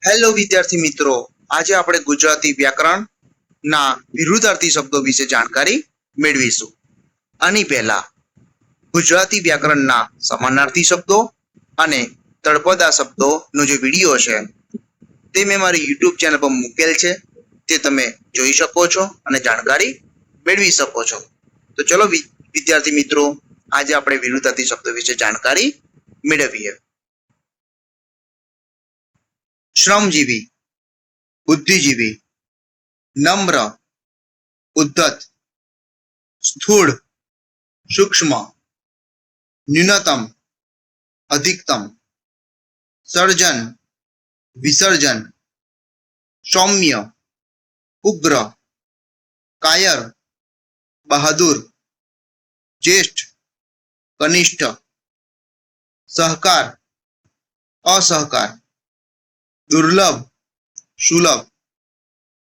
Hello વિદ્યાર્થી મિત્રો, આજે આપણે ગુજરાતી વ્યાકરણના વિરુદ્ધાર્થી શબ્દો વિશે જાણકારી મેળવીશું. આની પહેલા ગુજરાતી વ્યાકરણના સમાનાર્થી શબ્દો અને તળપદા શબ્દોનો જે વિડીયો છે તે મેં મારી યુટ્યુબ ચેનલ પર મૂકેલ છે, તે તમે જોઈ શકો છો અને જાણકારી મેળવી શકો છો. તો ચલો વિદ્યાર્થી મિત્રો, આજે આપણે વિરુદ્ધાર્થી શબ્દો વિશે જાણકારી મેળવીએ. શ્રમજીવી, બુદ્ધિજીવી, નમ્ર, ઉદ્ધત, સ્થૂળ, સૂક્ષ્મ, ન્યૂનતમ, અધિકતમ, સર્જન, વિસર્જન, સૌમ્ય, ઉગ્ર, કાયર, બહાદુર, જ્યેષ્ઠ, કનિષ્ઠ, સહકાર, અસહકાર, દુર્લભ, સુલભ,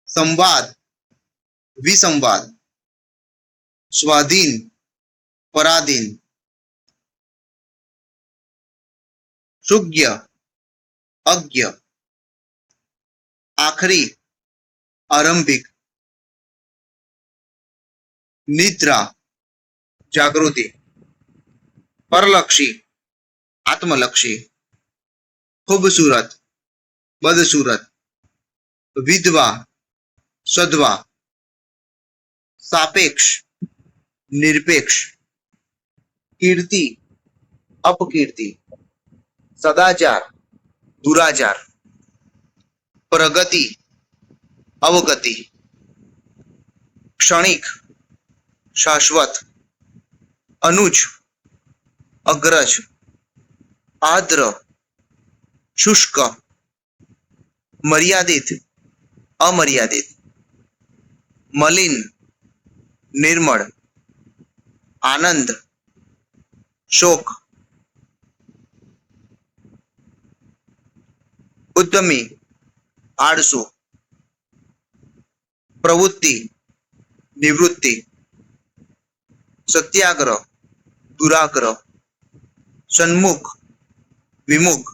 સંવાદ, વિસંવાદ, સ્વાધીન, પરાધીન, સુજ્ઞ, અજ્ઞ, આખરી, આરંભિક, નિદ્રા, જાગૃતિ, પરલક્ષી, આત્મલક્ષી, ખૂબસૂરત, બદસૂરત, વિધવા, સધવા, સાપેક્ષ, નિરપેક્ષ, કીર્તિ, અપકીર્તિ, સદાચાર, દુરાચાર, પ્રગતિ, અવગતિ, ક્ષણિક, શાશ્વત, અનુજ, અગ્રજ, આદ્ર, શુષ્ક, મર્યાદિત, અમર્યાદિત, મલિન, નિર્મળ, આનંદ, શોક, ઉદ્યમી, આળસુ, પ્રવૃત્તિ, નિવૃત્તિ, સત્યાગ્રહ, દુરાગ્રહ, સન્મુખ, વિમુખ,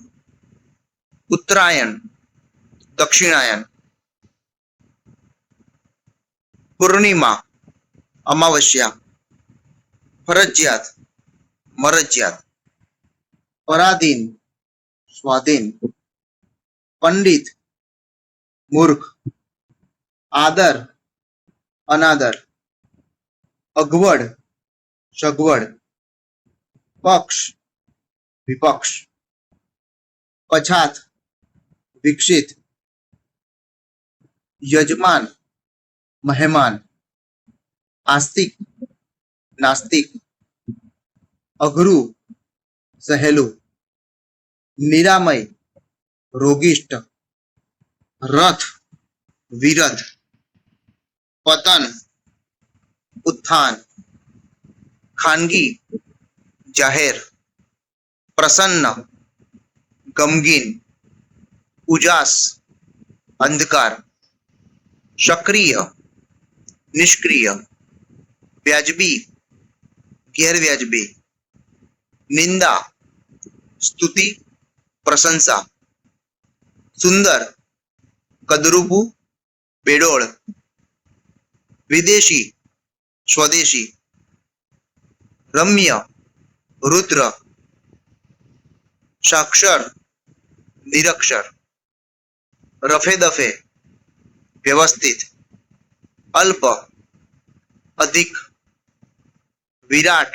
ઉત્તરાયણ, દક્ષિણાયન, પૂર્ણિમા, અમાવસ્યા, ફરજિયાત, મરજિયાત, પરાધીન, સ્વાધીન, પંડિત, મૂર્ખ, આદર, અનાદર, અગવડ, સગવડ, પક્ષ, વિપક્ષ, પછાત, વિકસિત, યજમાન, મહેમાન, આસ્તિક, નાસ્તિક, અઘરું, સહેલું, નિરામય, રોગિષ્ટ, રથ, વિરધ, પતન, ઉત્થાન, ખાનગી, જાહેર, પ્રસન્ન, ગમગીન, ઉજાસ, અંધકાર, સક્રિય, નિષ્ક્રિય, વ્યાજબી, ગેરવ્યાજબી, નિંદા, સ્તુતિ, પ્રશંસા, સુંદર, કદરૂપું, બેડોળ, વિદેશી, સ્વદેશી, રમ્ય, રુદ્ર, સાક્ષર, નિરક્ષર, રફે દફે, વ્યવસ્થિત, અલ્પ, અધિક, વિરાટ,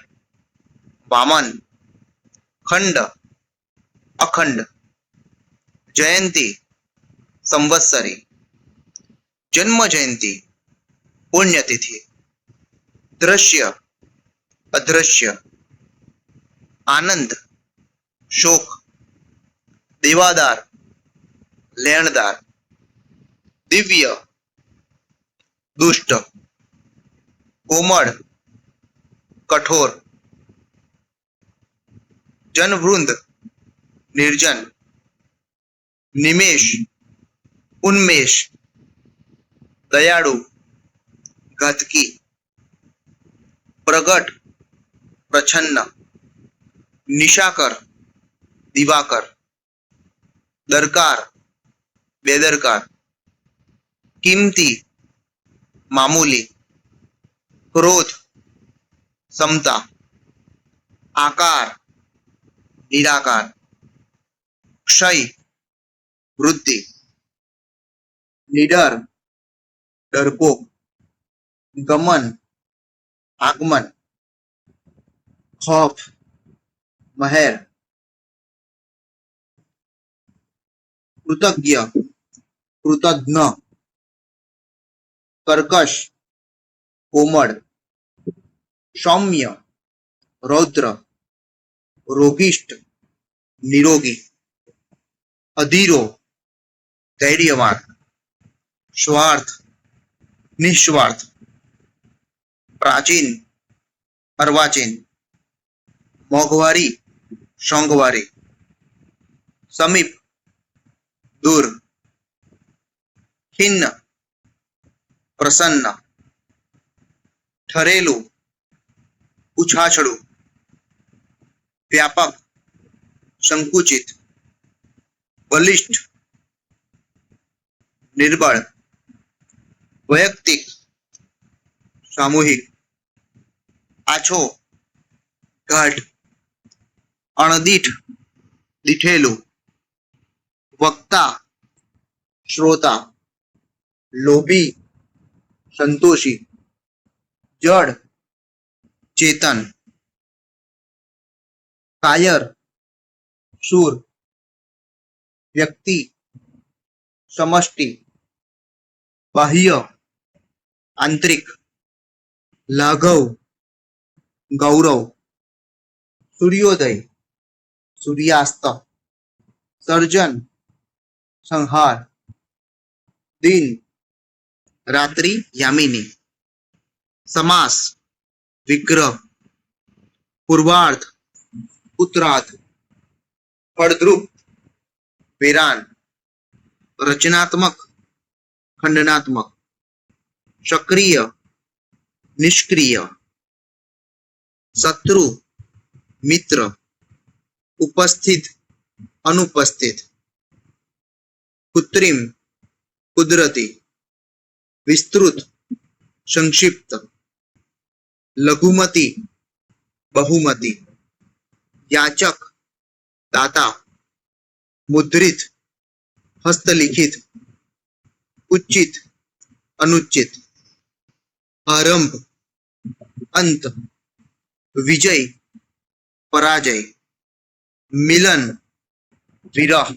વામન, ખંડ, અખંડ, જયંતી, સંવત્સરી, જન્મ જયંતી, પુણ્યતિથિ, દ્રશ્ય, અદ્રશ્ય, આનંદ, શોક, દેવાદાર, લેણદાર, દિવ્ય, દુષ્ટ, કોમળ, કઠોર, જનવૃંદ, નિર્જન, નિમેષ, ઉન્મેષ, દયાળુ, ઘાતકી, પ્રગટ, પ્રછન્ન, નિશાકર, દિવાકર, દરકાર, બેદરકાર, કિંમતી, મામૂલી, ક્રોધ, સમતા, આકાર, નિરાકાર, ક્ષય, વૃદ્ધિ, નીડર, ડરપોક, ગમન, આગમન, ખોફ, મહેર, કૃતજ્ઞ, કૃતજ્ઞ, કર્કશ, કોમળ, સૌમ્ય, રૌદ્ર, રોગિષ્ઠ, નિરોગી, અધીરો, ધૈર્યવાન, સ્વાર્થ, નિસ્વાર્થ, પ્રાચીન, અર્વાચીન, મોંઘવારી, સોંઘવારી, સમીપ, દૂર, ખિન્ન, પ્રસન્ન, ઠરેલું, ઉછાછળું, વ્યાપક, સંકુચિત, બલિષ્ઠ, નિર્બળ, વૈયક્તિક, સામૂહિક, આછો, ગાઢ, અણદીઠ, દીઠેલું, વક્તા, શ્રોતા, લોભી, સંતોષી, જડ, ચેતન, કાયર, શૂર, વ્યક્તિ, સમષ્ટિ, બાહ્ય, આંતરિક, લાઘવ, ગૌરવ, સૂર્યોદય, સૂર્યાસ્ત, સર્જન, સંહાર, દિન, રાત્રિ, યામિની, સમાસ, વિગ્રહ, પૂર્વાર્ધ, ઉત્તરાર્ધ, ફળદ્રુપ, વિરાન, રચનાત્મક, ખંડનાત્મક, સક્રિય, નિષ્ક્રિય, શત્રુ, મિત્ર, ઉપસ્થિત, અનુપસ્થિત, કૃત્રિમ, કુદરતી, વિસ્તૃત, સંક્ષિપ્ત, લઘુમતી, બહુમતી, યાચક, દાતા, મુદ્રિત, હસ્તલિખિત, ઉચિત, અનુચિત, આરંભ, અંત, વિજય, પરાજય, મિલન, વિરહ,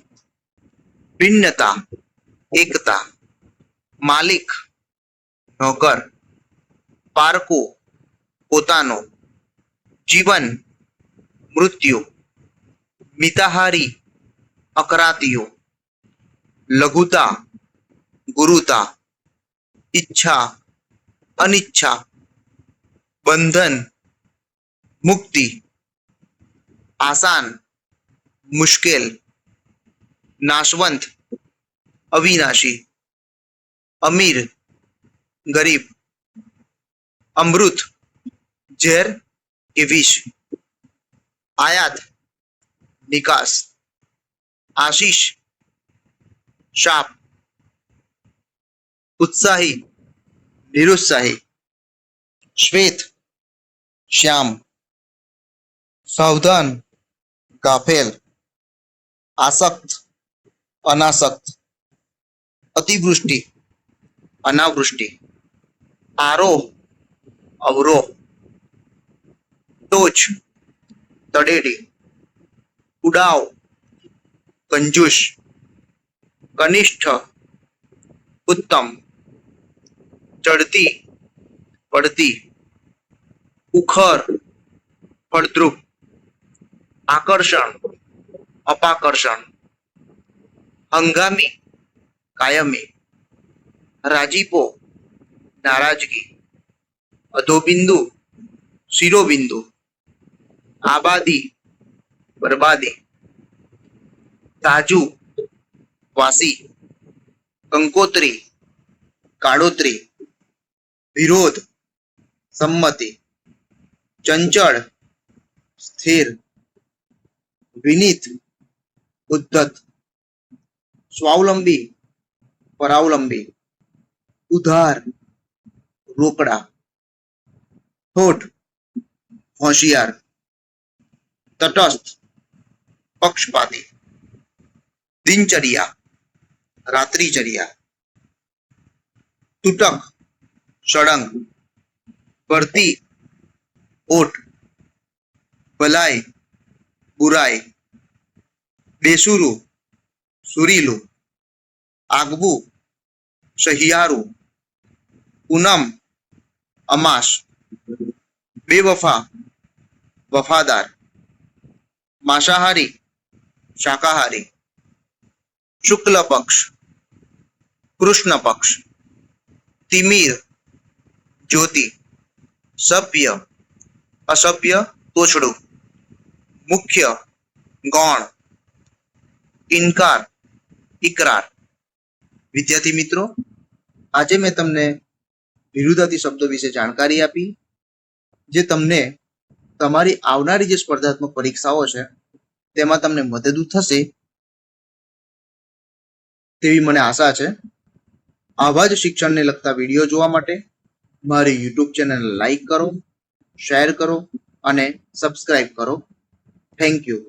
ભિન્નતા, એકતા, માલિક, નોકર, પારકો, પોતાનો, જીવન, મૃત્યુ, મિતાહારી, અકરાતીઓ, લઘુતા, ગુરુતા, ઈચ્છા, અનિચ્છા, બંધન, મુક્તિ, આસાન, મુશ્કેલ, નાશવંત, અવિનાશી, અમીર, ગરીબ, અમૃત, ઝેર કે વિષ, આયાત, નિકાસ, આશીષ, શાપ, ઉત્સાહી, નિરુત્સાહી, શ્વેત, શ્યામ, સાવધાન, ગાફેલ, આસક્ત, અનાસક્ત, અતિવૃષ્ટિ, અનાવૃષ્ટિ, આરોહ, અવરોહ, ટોચ, તડેડી, ઉડાવ, કંજૂસ, કનિષ્ઠ, ઉત્તમ, ચડતી, પડતી, ઉખર, ફળદ્રુપ, આકર્ષણ, અપાકર્ષણ, હંગામી, કાયમી, રાજીપો, નારાજગી, અધોબિંદુ, શિરોબિંદુ, આબાદી, બરબાદી, તાજુ, વાસી, કંકોત્રી, કાળોતરી, વિરોધ, સંમતિ, ચંચળ, સ્થિર, વિનીત, ઉદ્ધત, સ્વાવલંબી, પરાવલંબી, ઉધાર, રોકડા, હોઠ, હોશિયાર, તટસ્થ, પક્ષપાતી, દિનચર્યા, રાત્રિચર્યા, તૂટક, સળંગ, ભરતી, ઓઠ, ભલાઈ, બુરાઈ, બેસુરું, સુરીલું, આગવું, સહિયારું, પૂનમ, અમાસ, બેવફા, વફાદાર, માંસાહારી, શાકાહારી, શુક્લ પક્ષ, કૃષ્ણ પક્ષ, તિમિર, જ્યોતિ, સભ્ય, અસભ્ય, તોછડું, મુખ્ય, ગૌણ, ઇનકાર, ઇકરાર. વિદ્યાર્થી મિત્રો, આજે મેં તમને વિરુદ્ધાર્થી શબ્દો વિશે જાણકારી આપી, જે તમને તમારી આવનારી જે સ્પર્ધાત્મક પરીક્ષાઓ છે તેમાં તમને મદદરૂપ થશે તેવી મને આશા છે. આવા જ શિક્ષણને લગતા વિડીયો જોવા માટે મારી યુટ્યુબ ચેનલ લાઈક કરો, શેર કરો અને સબસ્ક્રાઇબ કરો. Thank you.